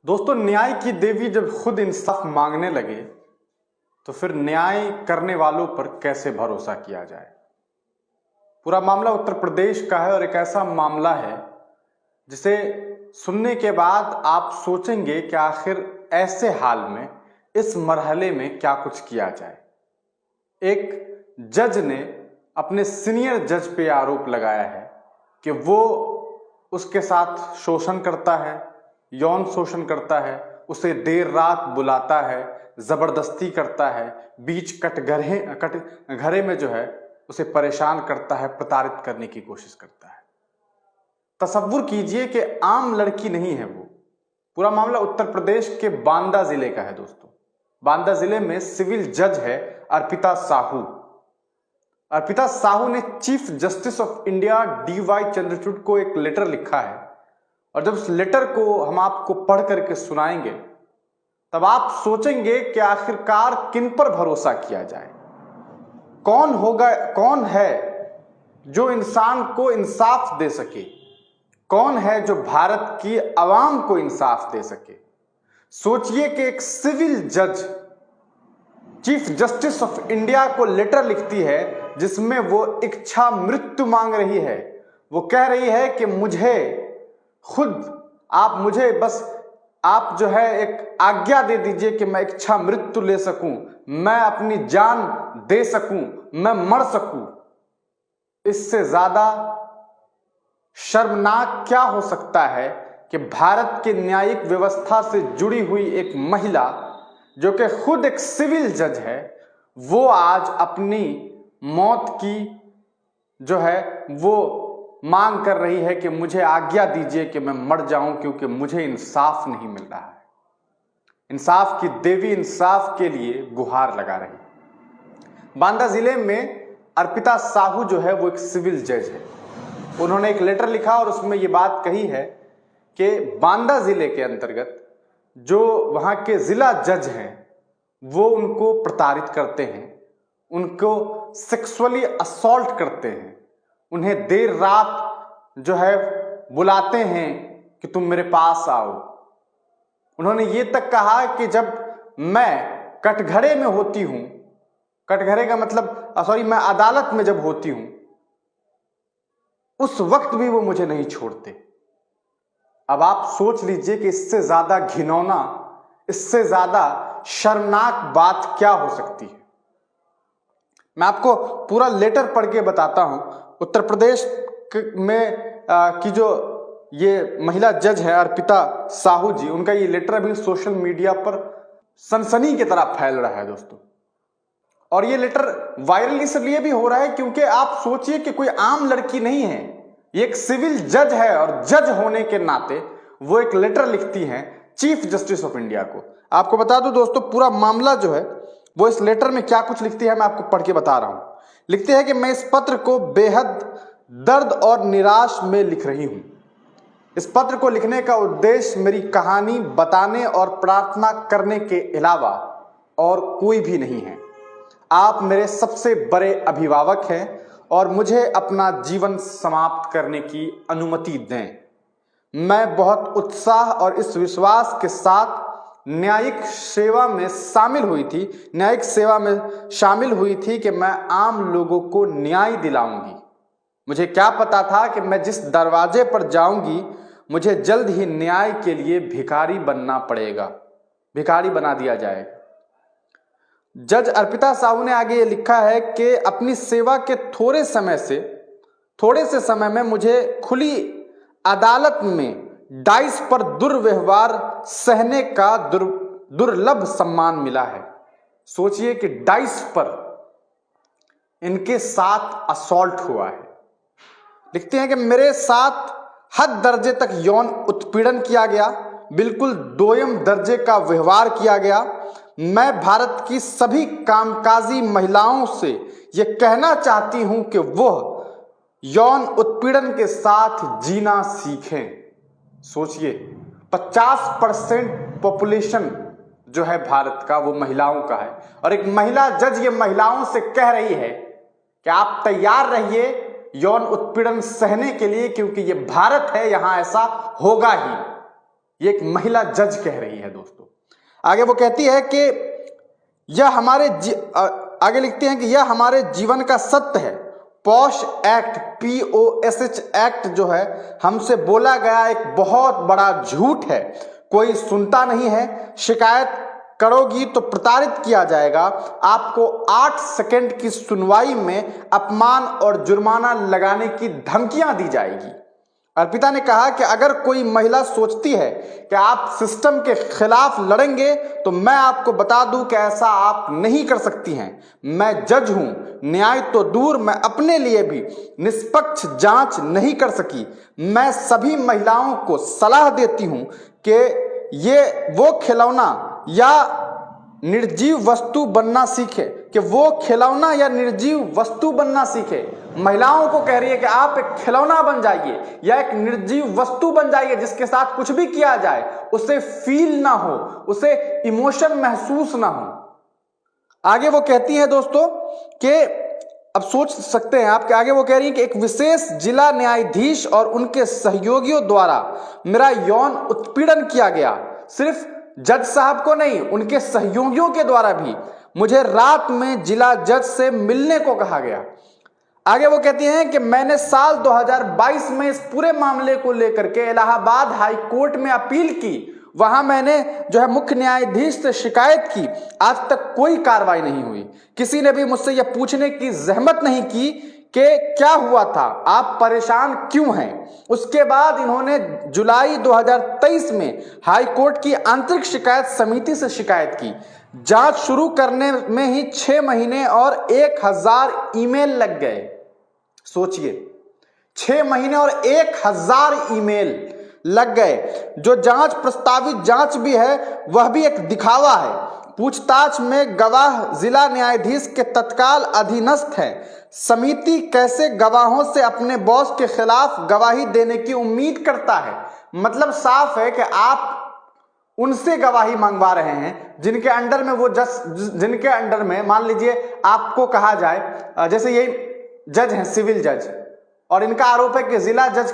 दोस्तों, न्याय की देवी जब खुद इंसाफ मांगने लगे तो फिर न्याय करने वालों पर कैसे भरोसा किया जाए। पूरा मामला उत्तर प्रदेश का है और एक ऐसा मामला है जिसे सुनने के बाद आप सोचेंगे कि आखिर ऐसे हाल में इस मरहले में क्या कुछ किया जाए। एक जज ने अपने सीनियर जज पे आरोप लगाया है कि वो उसके साथ शोषण करता है, यौन शोषण करता है, उसे देर रात बुलाता है, जबरदस्ती करता है, बीच कटघरे में जो है उसे परेशान करता है, प्रताड़ित करने की कोशिश करता है। तसव्वुर कीजिए कि आम लड़की नहीं है वो। पूरा मामला उत्तर प्रदेश के बांदा जिले का है दोस्तों। बांदा जिले में सिविल जज है अर्पिता साहू। अर्पिता साहू ने chief justice of India DY Chandrachud को एक लेटर लिखा है और जब उस लेटर को हम आपको पढ़ करके सुनाएंगे तब आप सोचेंगे कि आखिरकार किन पर भरोसा किया जाए। कौन है जो इंसान को इंसाफ दे सके, कौन है जो भारत की आवाम को इंसाफ दे सके। सोचिए कि एक सिविल जज चीफ जस्टिस ऑफ इंडिया को लेटर लिखती है जिसमें वो इच्छा मृत्यु मांग रही है। वो कह रही है कि आप जो है एक आज्ञा दे दीजिए कि मैं इच्छा मृत्यु ले सकूं, मैं अपनी जान दे सकूं, मैं मर सकूं। इससे ज्यादा शर्मनाक क्या हो सकता है कि भारत के न्यायिक व्यवस्था से जुड़ी हुई एक महिला जो कि खुद एक सिविल जज है, वो आज अपनी मौत की जो है वो मांग कर रही है कि मुझे आज्ञा दीजिए कि मैं मर जाऊं क्योंकि मुझे इंसाफ नहीं मिल रहा है। इंसाफ की देवी इंसाफ के लिए गुहार लगा रही है। बांदा जिले में अर्पिता साहू जो है वो एक सिविल जज है। उन्होंने एक लेटर लिखा और उसमें ये बात कही है कि बांदा जिले के अंतर्गत जो वहां के जिला जज हैं वो उनको प्रताड़ित करते हैं, उनको सेक्सुअली असॉल्ट करते हैं, उन्हें देर रात जो है बुलाते हैं कि तुम मेरे पास आओ। उन्होंने ये तक कहा कि जब मैं कटघरे में होती हूं, कटघरे का मतलब मैं अदालत में जब होती हूं उस वक्त भी वो मुझे नहीं छोड़ते। अब आप सोच लीजिए कि इससे ज्यादा घिनौना, इससे ज्यादा शर्मनाक बात क्या हो सकती है। मैं आपको पूरा लेटर पढ़ के बताता हूं। उत्तर प्रदेश में की जो ये महिला जज है अर्पिता साहू जी, उनका ये लेटर अभी सोशल मीडिया पर सनसनी की तरह फैल रहा है दोस्तों। और ये लेटर वायरल इसलिए भी हो रहा है क्योंकि आप सोचिए कि कोई आम लड़की नहीं है, ये एक सिविल जज है और जज होने के नाते वो एक लेटर लिखती हैं चीफ जस्टिस ऑफ इंडिया को। आपको बता दूं दोस्तों, पूरा मामला जो है वो इस लेटर में क्या कुछ लिखती है मैं आपको पढ़ के बता रहा हूं। लिखती है कि मैं इस पत्र को बेहद दर्द और निराश में लिख रही हूं। इस पत्र को लिखने का उद्देश्य मेरी कहानी बताने और प्रार्थना करने के अलावा और कोई भी नहीं है। आप मेरे सबसे बड़े अभिभावक हैं और मुझे अपना जीवन समाप्त करने की अनुमति दें। मैं बहुत उत्साह और इस विश्वास के साथ न्यायिक सेवा में शामिल हुई थी कि मैं आम लोगों को न्याय दिलाऊंगी। मुझे क्या पता था कि मैं जिस दरवाजे पर जाऊंगी मुझे जल्द ही न्याय के लिए भिखारी बनना पड़ेगा, भिखारी बना दिया जाएगा। जज अर्पिता साहू ने आगे ये लिखा है कि अपनी सेवा के थोड़े से समय में मुझे खुली अदालत में डाइस पर दुर्व्यवहार सहने का दुर्लभ सम्मान मिला है। सोचिए कि डाइस पर इनके साथ असॉल्ट हुआ है। लिखते हैं कि मेरे साथ हद दर्जे तक यौन उत्पीड़न किया गया, बिल्कुल दोयम दर्जे का व्यवहार किया गया। मैं भारत की सभी कामकाजी महिलाओं से यह कहना चाहती हूं कि वह यौन उत्पीड़न के साथ जीना सीखें। सोचिए 50% पॉपुलेशन जो है भारत का वो महिलाओं का है और एक महिला जज ये महिलाओं से कह रही है कि आप तैयार रहिए यौन उत्पीड़न सहने के लिए क्योंकि ये भारत है, यहां ऐसा होगा ही। ये एक महिला जज कह रही है दोस्तों। आगे वो कहती है कि आगे लिखते हैं कि यह हमारे जीवन का सत्य है। पॉश एक्ट, POSH एक्ट जो है हमसे बोला गया एक बहुत बड़ा झूठ है। कोई सुनता नहीं है। शिकायत करोगी तो प्रताड़ित किया जाएगा। आपको 8 सेकंड की सुनवाई में अपमान और जुर्माना लगाने की धमकियां दी जाएगी। अर्पिता ने कहा कि अगर कोई महिला सोचती है कि आप सिस्टम के खिलाफ लड़ेंगे तो मैं आपको बता दूं कि ऐसा आप नहीं कर सकती हैं। मैं जज हूं, न्याय तो दूर मैं अपने लिए भी निष्पक्ष जांच नहीं कर सकी। मैं सभी महिलाओं को सलाह देती हूं कि ये वो खिलौना या निर्जीव वस्तु बनना सीखे, कि वो खिलौना या निर्जीव वस्तु बनना सीखे। महिलाओं को कह रही है कि आप एक खिलौना बन जाइए या एक निर्जीव वस्तु बन जाइए जिसके साथ कुछ भी किया जाए उसे फील ना हो, उसे इमोशन महसूस ना हो। आगे वो कहती है दोस्तों कि अब सोच सकते हैं आप कि आगे वो कह रही है कि एक विशेष जिला न्यायाधीश और उनके सहयोगियों द्वारा मेरा यौन उत्पीड़न किया गया। सिर्फ जज साहब को नहीं, उनके सहयोगियों के द्वारा भी। मुझे रात में जिला जज से मिलने को कहा गया। आगे वो कहती हैं कि मैंने साल 2022 में इस पूरे मामले को लेकर के इलाहाबाद हाई कोर्ट में अपील की। वहां मैंने जो है मुख्य न्यायाधीश से शिकायत की। आज तक कोई कार्रवाई नहीं हुई। किसी ने भी मुझसे यह पूछने की जहमत नहीं की कि क्या हुआ था, आप परेशान क्यों हैं। उसके बाद इन्होंने जुलाई 2023 में हाई कोर्ट की आंतरिक शिकायत समिति से शिकायत की। जांच शुरू करने में ही 6 महीने और 1000 ईमेल लग गए। सोचिए, 6 महीने और 1000 ईमेल लग गए। जो जांच प्रस्तावित जांच भी है वह भी एक दिखावा है। पूछताछ में गवाह जिला न्यायाधीश के तत्काल अधीनस्थ है। समिति कैसे गवाहों से अपने बॉस के खिलाफ गवाही देने की उम्मीद करता है। मतलब साफ है कि आप उनसे गवाही मंगवा रहे हैं जिनके अंडर में वो जिनके अंडर में मान लीजिए आपको कहा जाए, जैसे ये जज हैं, सिविल जज, और इनका आरोप है कि जिला जज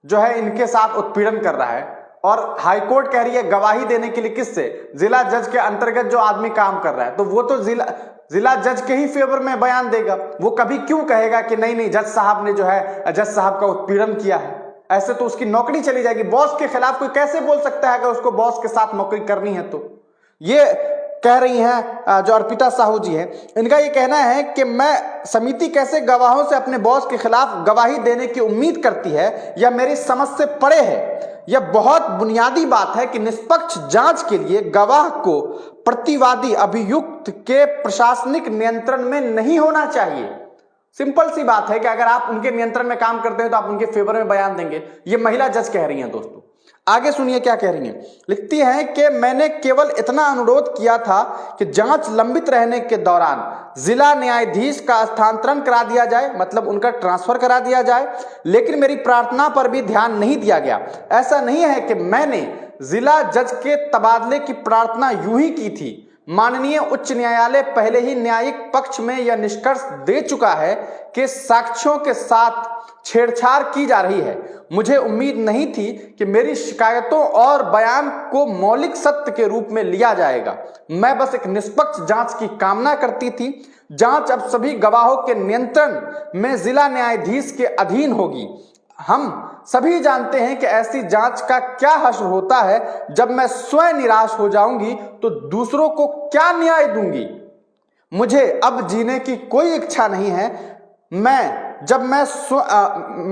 जो है इनके साथ उत्पीड़न कर रहा है और हाईकोर्ट कह रही है गवाही देने के लिए किससे, जिला जज के अंतर्गत जो आदमी काम कर रहा है। तो वो तो जिला जज के ही फेवर में बयान देगा। वो कभी क्यों कहेगा कि नहीं जज साहब ने जो है जज साहब का उत्पीड़न किया है। ऐसे तो उसकी नौकरी चली जाएगी। बॉस के खिलाफ कोई कैसे बोल सकता है अगर उसको बॉस के साथ नौकरी करनी है। तो ये कह रही हैं जो अर्पिता साहू जी हैं, इनका ये कहना है कि मैं समिति कैसे गवाहों से अपने बॉस के खिलाफ गवाही देने की उम्मीद करती है, यह मेरी समझ से परे है। यह बहुत बुनियादी बात है कि निष्पक्ष जांच के लिए गवाह को प्रतिवादी अभियुक्त के प्रशासनिक नियंत्रण में नहीं होना चाहिए। सिंपल सी बात है कि अगर आप उनके नियंत्रण में काम करते हैं तो आप उनके फेवर में बयान देंगे। ये महिला जज कह रही हैं दोस्तों। आगे सुनिए क्या कह रही हैं। लिखती हैं कि मैंने केवल इतना अनुरोध किया था कि जांच लंबित रहने के दौरान जिला न्यायाधीश का स्थानांतरण करा दिया जाए, मतलब उनका ट्रांसफर करा दिया जाए, लेकिन मेरी प्रार्थना पर भी ध्यान नहीं दिया गया। ऐसा नहीं है कि मैंने जिला जज के तबादले की प्रार्थना यूं ही की थी। माननीय उच्च न्यायालय पहले ही न्यायिक पक्ष में यह निष्कर्ष दे चुका है कि साक्ष्यों के साथ छेड़छाड़ की जा रही है। मुझे उम्मीद नहीं थी कि मेरी शिकायतों और बयान को मौलिक सत्य के रूप में लिया जाएगा। मैं बस एक निष्पक्ष जांच की कामना करती थी। जांच अब सभी गवाहों के नियंत्रण में जिला न्यायाधीश के अधीन होगी। हम सभी जानते हैं कि ऐसी जांच का क्या हश्र होता है। जब मैं स्वयं निराश हो जाऊंगी तो दूसरों को क्या न्याय दूंगी। मुझे अब जीने की कोई इच्छा नहीं है।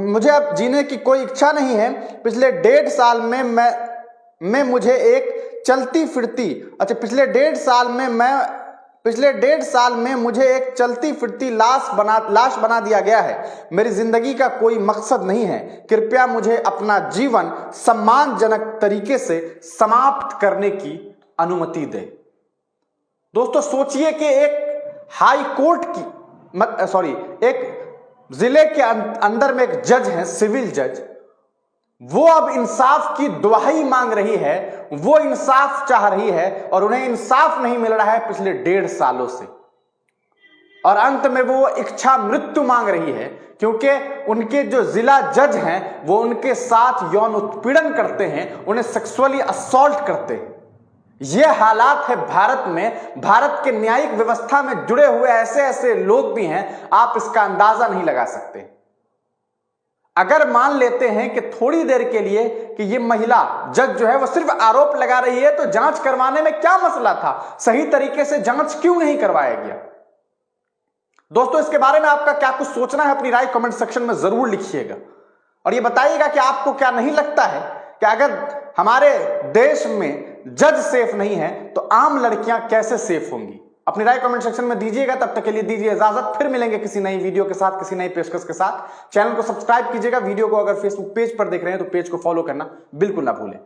मुझे अब जीने की कोई इच्छा नहीं है। पिछले 1.5 साल में मुझे एक चलती फिरती लाश बना दिया गया है। मेरी जिंदगी का कोई मकसद नहीं है। कृपया मुझे अपना जीवन सम्मानजनक तरीके से समाप्त करने की अनुमति दें। दोस्तों सोचिए कि एक हाई कोर्ट की एक जिले के अंदर में एक जज है, सिविल जज, वो अब इंसाफ की दुहाई मांग रही है। वो इंसाफ चाह रही है और उन्हें इंसाफ नहीं मिल रहा है पिछले 1.5 सालों से। और अंत में वो इच्छा मृत्यु मांग रही है, क्योंकि उनके जो जिला जज हैं वो उनके साथ यौन उत्पीड़न करते हैं, उन्हें सेक्सुअली असॉल्ट करते हैं। ये हालात है भारत में। भारत के न्यायिक व्यवस्था में जुड़े हुए ऐसे ऐसे लोग भी हैं, आप इसका अंदाजा नहीं लगा सकते। अगर मान लेते हैं कि थोड़ी देर के लिए कि ये महिला जज जो है वो सिर्फ आरोप लगा रही है, तो जांच करवाने में क्या मसला था? सही तरीके से जांच क्यों नहीं करवाया गया? दोस्तों, इसके बारे में आपका क्या कुछ सोचना है? अपनी राय कमेंट सेक्शन में जरूर लिखिएगा और ये बताइएगा कि आपको क्या नहीं लगता है कि अगर हमारे देश में जज सेफ नहीं है तो आम लड़कियां कैसे सेफ होंगी? अपनी राय कमेंट सेक्शन में दीजिएगा। तब तक के लिए दीजिए इजाजत, फिर मिलेंगे किसी नई वीडियो के साथ, किसी नई पेशकश के साथ। चैनल को सब्सक्राइब कीजिएगा। वीडियो को अगर फेसबुक पेज पर देख रहे हैं तो पेज को फॉलो करना बिल्कुल ना भूलें।